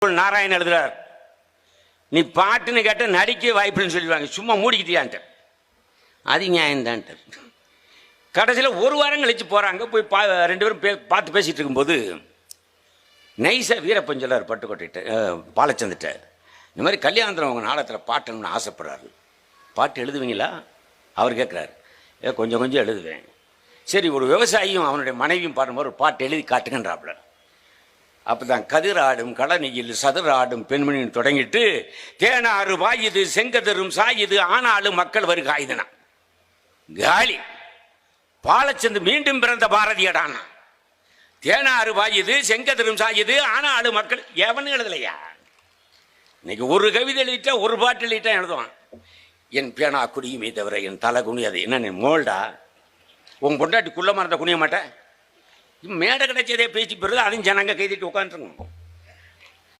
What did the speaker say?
நாராயணன் எழுதுறார், நீ பாட்டுன்னு கேட்ட நடிக்க வாய்ப்புன்னு சொல்லிடுவாங்க, சும்மா மூடிக்கிட்டியான்ட்டு. அது நியாயம்தான்ட்டு. கடைசியில் ஒரு வாரம் கழிச்சு போகிறாங்க, போய் ரெண்டு பேரும் பார்த்து பேசிகிட்டு இருக்கும்போது நைஸாக வீரப்பன் சொல்லார் பட்டுக்கோட்டையிட்ட பாலச்சந்திட்ட, இந்த மாதிரி கல்யாணத்தில் அவங்க நாடகத்தில் பாட்டணும்னு ஆசைப்படுறாரு, பாட்டு எழுதுவீங்களா? அவர் கேட்குறாரு, கொஞ்சம் கொஞ்சம் எழுதுவேன். சரி, ஒரு விவசாயியும் அவனுடைய மனைவியும் பாடும்போது ஒரு பாட்டு எழுதி காட்டுங்கன்றாப்புல. அப்போ தான் கதிராடும் களனியில் சதுராடும் பெண்மணின்னு தொடங்கிட்டு தேனாறு வாயுது செங்கதரும் சாயுது ஆனாலும் மக்கள் வரு காயுதுனா காலி. பாலச்சந்து மீண்டும் பிறந்த பாரதியடானா. தேனாறு வாயுது செங்கதரும் சாயுது ஆனாலும் மக்கள் எவனும் எழுதலையா? இன்னைக்கு ஒரு கவிதை எழுதிட்டா ஒரு பாட்டு எழுதிட்டா எழுதுவான். என் பேனா குடியுமே தவிர என் தலை குனியாது. என்ன மோல்டா? உன் பொண்டாட்டி குள்ளமாக இருந்தால் குனிய மாட்டேன். மேடை கிடைச்சதே பேச்சு பெறுது, அதையும் ஜனங்க கைதிட்டு உட்காந்துருங்க.